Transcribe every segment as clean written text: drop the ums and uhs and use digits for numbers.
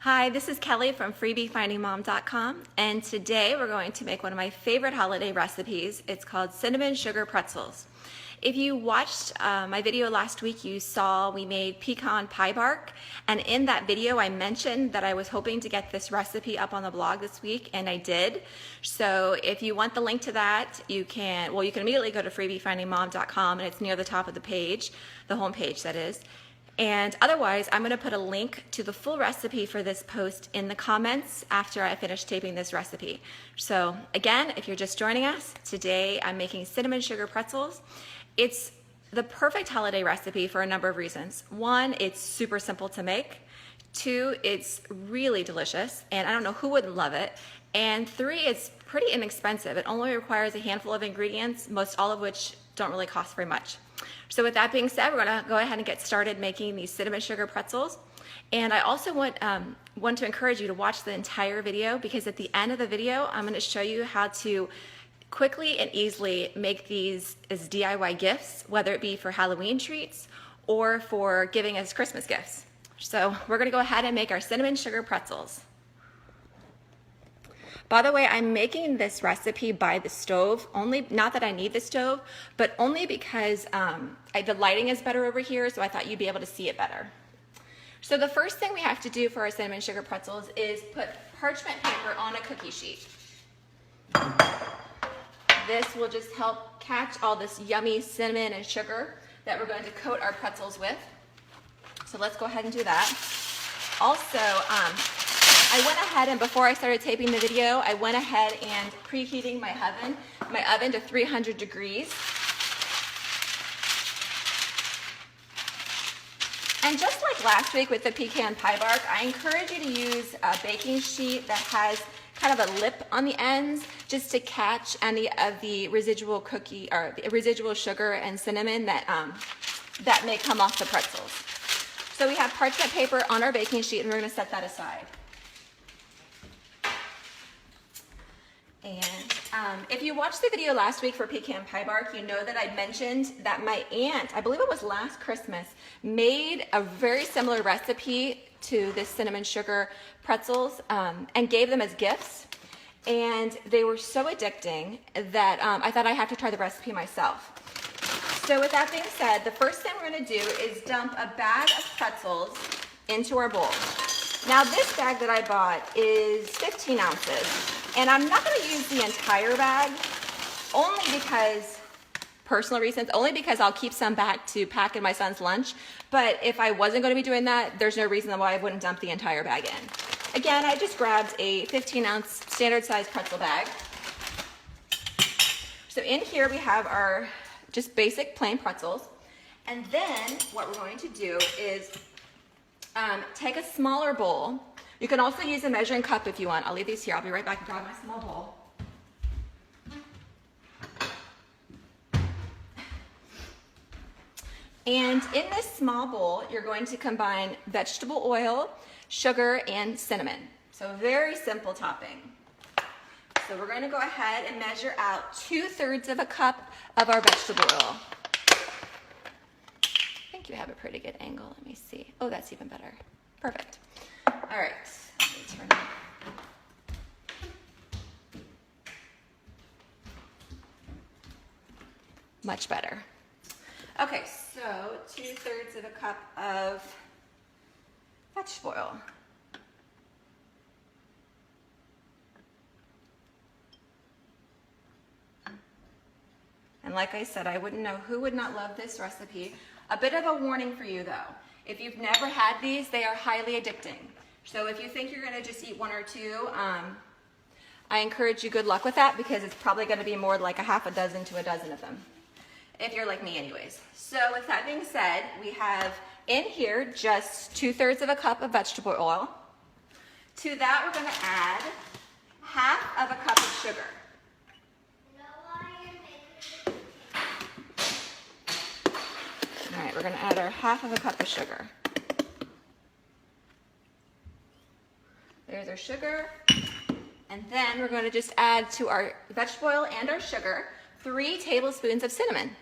Hi, this is Kelly from freebiefindingmom.com, and today we're going to make one of my favorite holiday recipes. It's called cinnamon sugar pretzels. If you watched my video last week, you saw we made pecan pie bark, and in that video I mentioned that I was hoping to get this recipe up on the blog this week, and I did. So if you want the link to that, you can immediately go to freebiefindingmom.com, and it's near the top of the page, the home page that is. And otherwise, I'm going to put a link to the full recipe for this post in the comments after I finish taping this recipe. So again, if you're just joining us, today I'm making cinnamon sugar pretzels. It's the perfect holiday recipe for a number of reasons. One, it's super simple to make. Two, it's really delicious, and I don't know who wouldn't love it. And three, it's pretty inexpensive. It only requires a handful of ingredients, most all of which don't really cost very much. So with that being said, we're going to go ahead and get started making these cinnamon sugar pretzels. And I also want to encourage you to watch the entire video, because at the end of the video, I'm going to show you how to quickly and easily make these as DIY gifts, whether it be for Halloween treats or for giving as Christmas gifts. So we're going to go ahead and make our cinnamon sugar pretzels. By the way, I'm making this recipe by the stove, not that I need the stove, but only because the lighting is better over here, so I thought you'd be able to see it better. So the first thing we have to do for our cinnamon sugar pretzels is put parchment paper on a cookie sheet. This will just help catch all this yummy cinnamon and sugar that we're going to coat our pretzels with. So let's go ahead and do that. Also, I went ahead and before I started taping the video, I went ahead and preheating my oven to 300 degrees. And just like last week with the pecan pie bark, I encourage you to use a baking sheet that has kind of a lip on the ends, just to catch any of the residual cookie or the residual sugar and cinnamon that may come off the pretzels. So we have parchment paper on our baking sheet, and we're going to set that aside. And if you watched the video last week for pecan pie bark, you know that I mentioned that my aunt, I believe it was last Christmas, made a very similar recipe to this cinnamon sugar pretzels and gave them as gifts. And they were so addicting that I thought I had to try the recipe myself. So with that being said, the first thing we're going to do is dump a bag of pretzels into our bowl. Now this bag that I bought is 15 ounces. And I'm not going to use the entire bag, only because, personal reasons, only because I'll keep some back to pack in my son's lunch. But if I wasn't going to be doing that, there's no reason why I wouldn't dump the entire bag in. Again, I just grabbed a 15-ounce standard size pretzel bag. So in here we have our just basic plain pretzels. And then what we're going to do is take a smaller bowl. You can also use a measuring cup if you want. I'll leave these here. I'll be right back and grab my small bowl. And in this small bowl, you're going to combine vegetable oil, sugar, and cinnamon. So a very simple topping. So we're going to go ahead and measure out 2/3 of a cup of our vegetable oil. I think you have a pretty good angle. Let me see. Oh, that's even better. Perfect. All right, let me turn it. Much better. Okay, so 2/3 of a cup of vegetable oil. And like I said, I wouldn't know who would not love this recipe. A bit of a warning for you though. If you've never had these, they are highly addicting. So if you think you're going to just eat one or two, I encourage you good luck with that, because it's probably going to be more like a half a dozen to a dozen of them, if you're like me anyways. So with that being said, we have in here just 2/3 of a cup of vegetable oil. To that we're going to add half of a cup of sugar. All right, we're going to add our half of a cup of sugar. There's our sugar. And then we're going to just add to our vegetable oil and our sugar 3 tablespoons of cinnamon.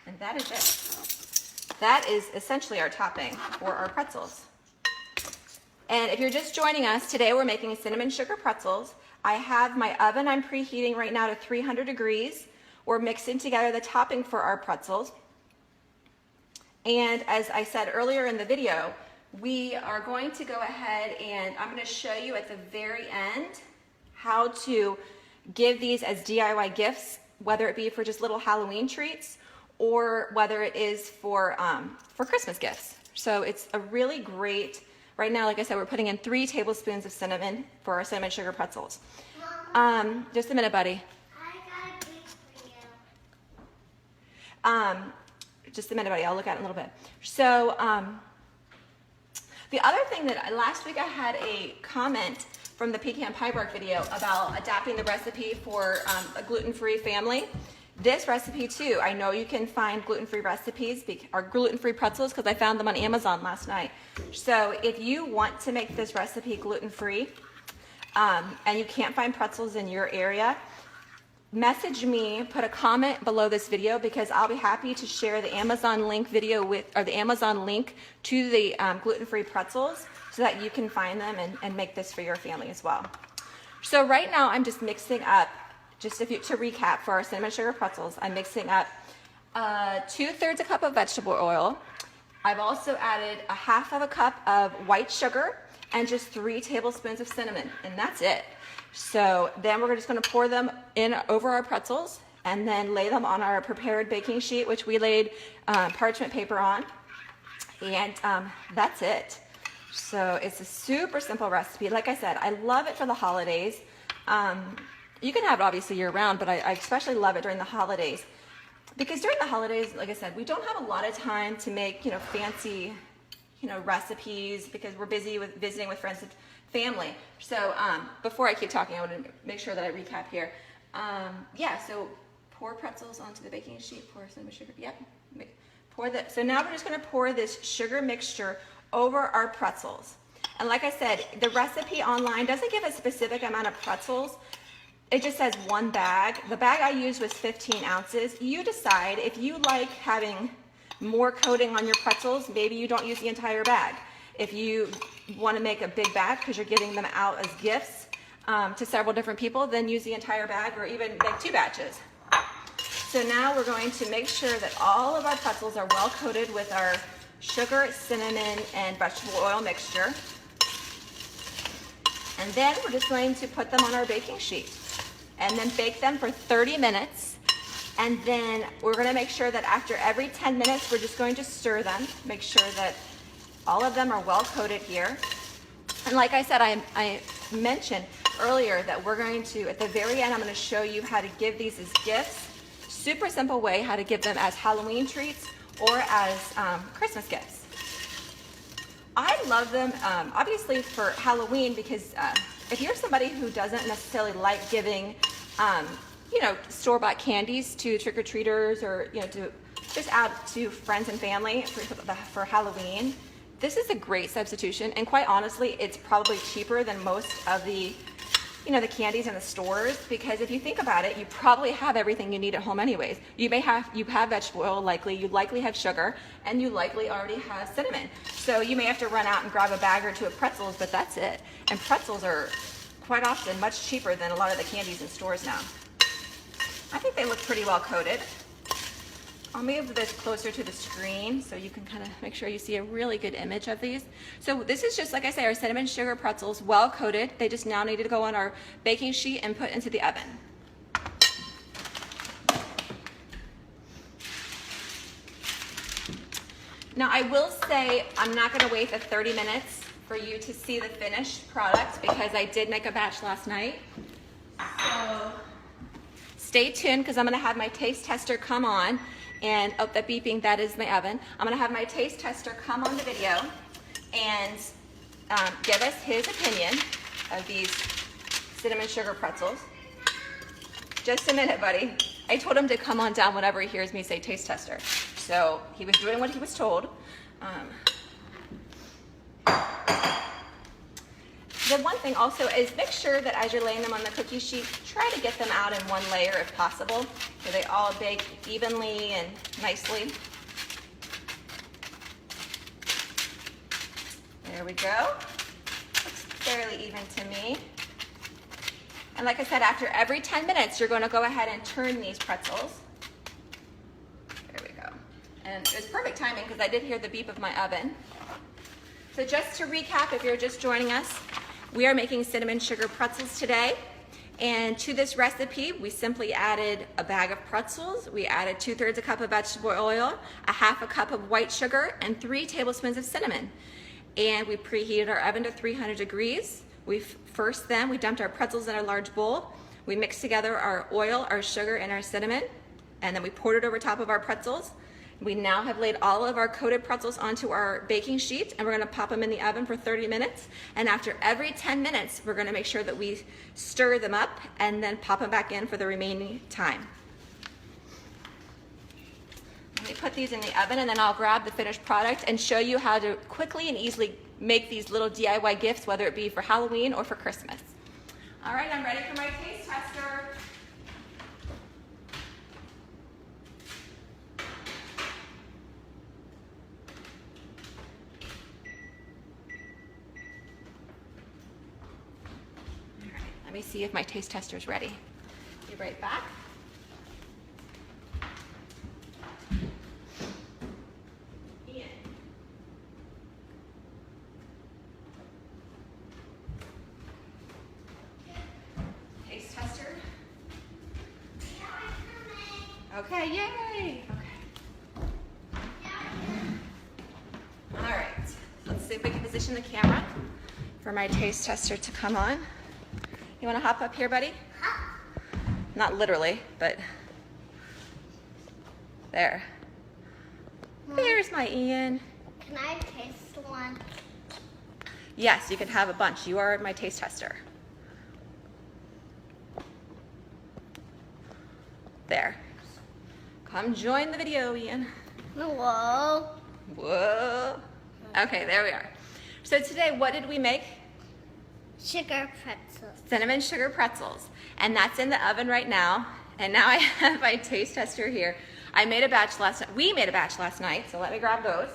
And that is it. That is essentially our topping for our pretzels. And if you're just joining us, today we're making cinnamon sugar pretzels. I have my oven I'm preheating right now to 300 degrees. We're mixing together the topping for our pretzels. And as I said earlier in the video, we are going to go ahead and I'm going to show you at the very end how to give these as DIY gifts, whether it be for just little Halloween treats or whether it is for Christmas gifts. So it's a really great, right now, like I said, we're putting in 3 tablespoons of cinnamon for our cinnamon sugar pretzels. Just a minute, buddy. I got a gift for you. Just a minute, buddy. I'll look at it in a little bit. So the other thing that last week I had a comment from the pecan pie bark video about adapting the recipe for a gluten-free family. This recipe too, I know you can find gluten-free recipes or gluten-free pretzels because I found them on Amazon last night. So if you want to make this recipe gluten-free and you can't find pretzels in your area, message me, put a comment below this video because I'll be happy to share the Amazon link video the Amazon link to the gluten-free pretzels so that you can find them and make this for your family as well. So right now I'm just mixing up, to recap for our cinnamon sugar pretzels, I'm mixing up 2/3 a cup of vegetable oil. I've also added a 1/2 cup of white sugar and just 3 tablespoons of cinnamon, and that's it. So then we're just going to pour them in over our pretzels and then lay them on our prepared baking sheet, which we laid parchment paper on, and that's it. So it's a super simple recipe. Like I said, I love it for the holidays. You can have it obviously year round, but I especially love it during the holidays because during the holidays, like I said, we don't have a lot of time to make, fancy, recipes because we're busy with visiting with friends and family. So before I keep talking, I want to make sure that I recap here. So pour pretzels onto the baking sheet, pour cinnamon sugar. Yep. So now we're just going to pour this sugar mixture over our pretzels. And like I said, the recipe online doesn't give a specific amount of pretzels. It just says 1 bag. The bag I used was 15 ounces. You decide if you like having more coating on your pretzels, maybe you don't use the entire bag. If you want to make a big bag because you're giving them out as gifts to several different people, then use the entire bag or even make 2 batches. So now we're going to make sure that all of our pretzels are well coated with our sugar, cinnamon, and vegetable oil mixture. And then we're just going to put them on our baking sheet and then bake them for 30 minutes. And then we're going to make sure that after every 10 minutes, we're just going to stir them, make sure that all of them are well coated here. And like I said, I mentioned earlier that we're going to, at the very end, I'm going to show you how to give these as gifts. Super simple way how to give them as Halloween treats or as Christmas gifts. I love them, obviously for Halloween because if you're somebody who doesn't necessarily like giving, store-bought candies to trick-or-treaters or, to just out to friends and family for Halloween, this is a great substitution. And quite honestly, it's probably cheaper than most of the the candies in the stores, because if you think about it, you probably have everything you need at home anyways. You have vegetable oil likely, you likely have sugar, and you likely already have cinnamon. So you may have to run out and grab a bag or 2 of pretzels, but that's it. And pretzels are quite often much cheaper than a lot of the candies in stores now. I think they look pretty well coated. I'll move this closer to the screen so you can kind of make sure you see a really good image of these. So this is just, like I say, our cinnamon sugar pretzels, well coated. They just now need to go on our baking sheet and put into the oven. Now I will say I'm not going to wait the 30 minutes for you to see the finished product because I did make a batch last night. So stay tuned because I'm going to have my taste tester come on. And oh, that beeping, that is my oven. I'm going to have my taste tester come on the video and give us his opinion of these cinnamon sugar pretzels. Just a minute, buddy. I told him to come on down whenever he hears me say taste tester. So he was doing what he was told. The one thing also is make sure that as you're laying them on the cookie sheet, try to get them out in one layer if possible, so they all bake evenly and nicely. There we go. fairly even to me. And like I said, after every 10 minutes, you're going to go ahead and turn these pretzels. There we go. And it was perfect timing because I did hear the beep of my oven. So just to recap, if you're just joining us, we are making cinnamon sugar pretzels today. And to this recipe, we simply added a bag of pretzels. We added 2/3 a cup of vegetable oil, a 1/2 cup of white sugar, and 3 tablespoons of cinnamon. And we preheated our oven to 300 degrees. We dumped our pretzels in a large bowl. We mixed together our oil, our sugar, and our cinnamon. And then we poured it over top of our pretzels. We now have laid all of our coated pretzels onto our baking sheet, and we're gonna pop them in the oven for 30 minutes. And after every 10 minutes, we're gonna make sure that we stir them up and then pop them back in for the remaining time. Let me put these in the oven, and then I'll grab the finished product and show you how to quickly and easily make these little DIY gifts, whether it be for Halloween or for Christmas. All right, I'm ready for my taste tester. Let me see if my taste tester is ready. Be right back. Ian. Taste tester. Okay, yay. Okay. All right, let's see if we can position the camera for my taste tester to come on. You want to hop up here, buddy? Not literally, but there. There's my Ian. Can I taste one? Yes, you can have a bunch. You are my taste tester. There. Come join the video, Ian. Whoa. Whoa. Okay, there we are. So today, what did we make? Sugar pretzels. Cinnamon sugar pretzels. And that's in the oven right now. And now I have my taste tester here. I made a batch last night. We made a batch last night, so let me grab those.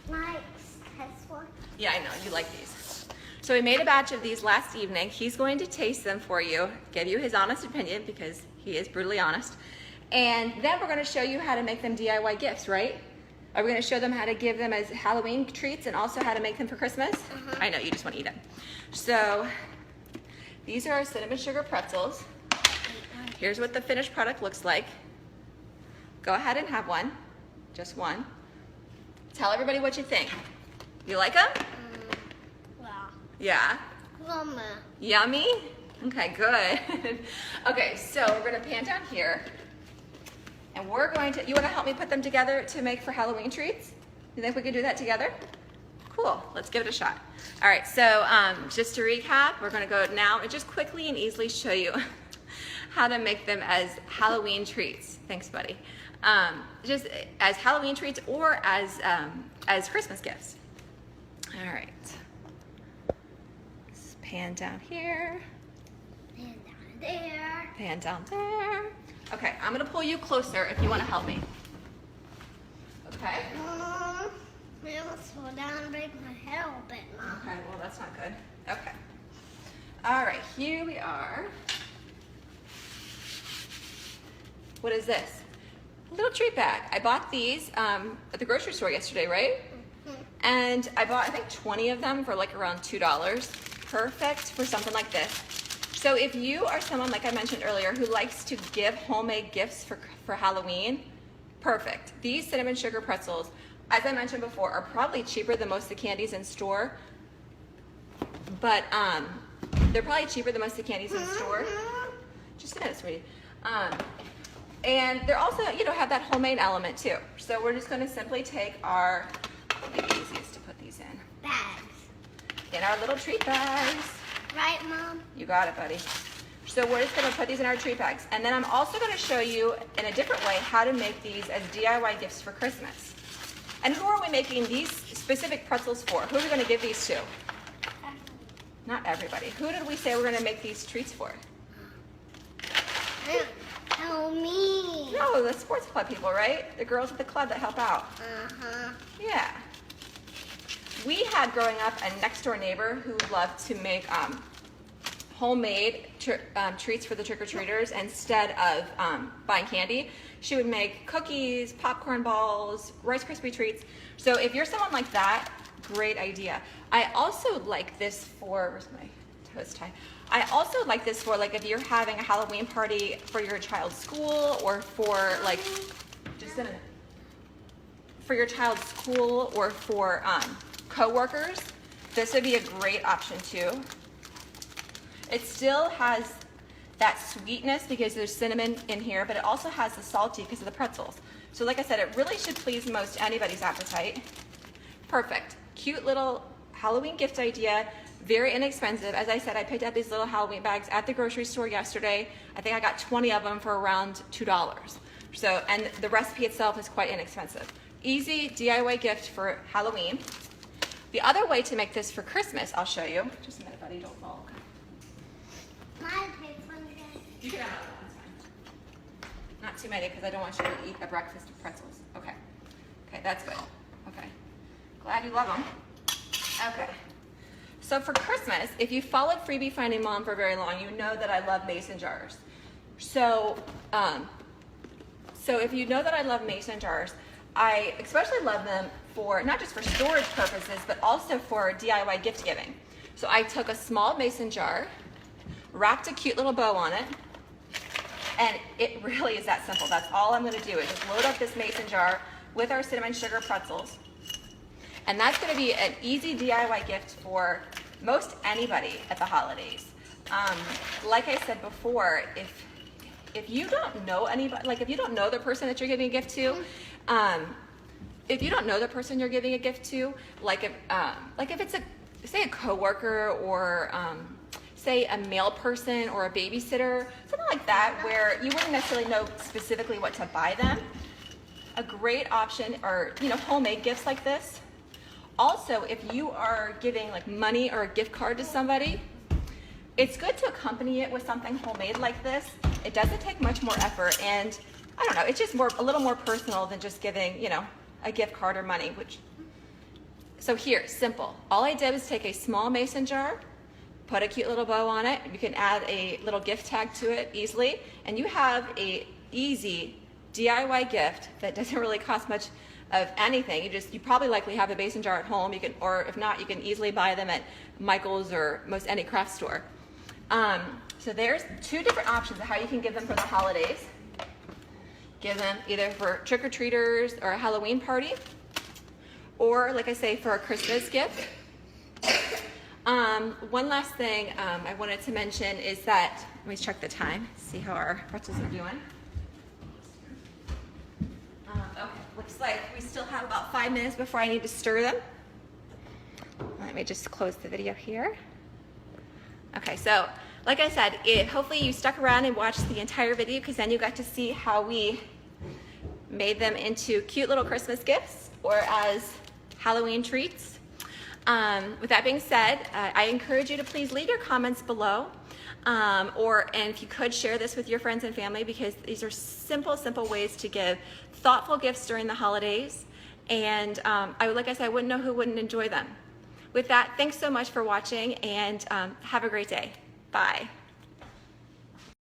Nice. Test one. Yeah, I know, you like these. So we made a batch of these last evening. He's going to taste them for you, give you his honest opinion because he is brutally honest. And then we're going to show you how to make them DIY gifts, right? Are we going to show them how to give them as Halloween treats and also how to make them for Christmas? I know, you just want to eat them. So these are our cinnamon sugar pretzels. Here's what the finished product looks like. Go ahead and have one, just one. Tell everybody what you think. You like them? Wow. Yeah. Mama. Yummy? Okay, good. Okay, so we're gonna pan down here. And you wanna help me put them together to make for Halloween treats? You think we could do that together? Cool, let's give it a shot. All right, so just to recap, we're gonna go now and just quickly and easily show you how to make them as Halloween treats. Thanks, buddy. Just as Halloween treats or as Christmas gifts. All right. Let's pan down here. Pan down there. Pan down there. Okay, I'm gonna pull you closer if you wanna help me. Okay? I almost fall down and break my head open. Okay, well that's not good. Okay. All right, here we are. What is this? A little treat bag. I bought these at the grocery store yesterday, right? And I bought, I think, 20 of them for like around $2. Perfect for something like this. So if you are someone, like I mentioned earlier, who likes to give homemade gifts for Halloween, perfect. These cinnamon sugar pretzels, as I mentioned before, are probably cheaper than most of the candies in store. But they're probably cheaper than most of the candies in store. Just a minute, sweetie. And they're also, have that homemade element too. So we're just gonna simply take our, it'll be easiest to put these in. Bags. In our little treat bags. Right, Mom? You got it, buddy. So we're just gonna put these in our treat bags. And then I'm also gonna show you in a different way how to make these as DIY gifts for Christmas. And who are we making these specific pretzels for? Who are we gonna give these to? Not everybody. Who did we say we're gonna make these treats for? Tell me. No, the sports club people, right? The girls at the club that help out. Uh-huh. Yeah. We had growing up a next door neighbor who loved to make homemade treats for the trick-or-treaters instead of buying candy. She would make cookies, popcorn balls, Rice Krispie treats. So if you're someone like that, great idea. I also like this for, where's my toast tie? I also like this for like if you're having a Halloween party for your child's school or for like, just a minute, for your child's school or for co-workers, this would be a great option too. It still has that sweetness because there's cinnamon in here, but it also has the salty because of the pretzels. So like I said, it really should please most anybody's appetite. Perfect. Cute little Halloween gift idea, very inexpensive. As I said, I picked up these little Halloween bags at the grocery store yesterday. I think I got 20 of them for around $2. So, and the recipe itself is quite inexpensive. Easy DIY gift for Halloween. The other way to make this for Christmas, I'll show you. Just a minute, buddy, don't fall. You can have another one, it's fine. Not too many because I don't want you to eat a breakfast of pretzels. Okay. Okay, that's good. Okay. Glad you love them. Okay. So for Christmas, if you followed Freebie Finding Mom for very long, you know that I love mason jars. So if you know that I love mason jars, I especially love them for not just for storage purposes, but also for DIY gift giving. So I took a small mason jar, wrapped a cute little bow on it, and it really is that simple. That's all I'm gonna do is just load up this mason jar with our cinnamon sugar pretzels. And that's gonna be an easy DIY gift for most anybody at the holidays. Like I said before, if you don't know anybody, like if you don't know the person that you're giving a gift to, if you don't know the person you're giving a gift to, like if it's say a coworker or say a mail person or a babysitter, something like that, where you wouldn't necessarily know specifically what to buy them, a great option are, homemade gifts like this. Also, if you are giving like money or a gift card to somebody, it's good to accompany it with something homemade like this. It doesn't take much more effort, and I don't know, it's just a little more personal than just giving, a gift card or money, so here, simple. All I did was take a small mason jar, put a cute little bow on it. You can add a little gift tag to it easily, and you have a easy DIY gift that doesn't really cost much of anything. You probably likely have a mason jar at home. You can, or if not, you can easily buy them at Michael's or most any craft store. So there's two different options of how you can give them for the holidays. Give them either for trick-or-treaters or a Halloween party, or like I say, for a Christmas gift. One last thing I wanted to mention is that, let me check the time, see how our pretzels are doing. Okay, looks like we still have about 5 minutes before I need to stir them. Let me just close the video here. Okay, so like I said, hopefully you stuck around and watched the entire video, because then you got to see how we made them into cute little Christmas gifts or as Halloween treats. With that being said, I encourage you to please leave your comments below, and if you could share this with your friends and family, because these are simple ways to give thoughtful gifts during the holidays, and like I said, I wouldn't know who wouldn't enjoy them. With that, thanks so much for watching, and have a great day. Bye.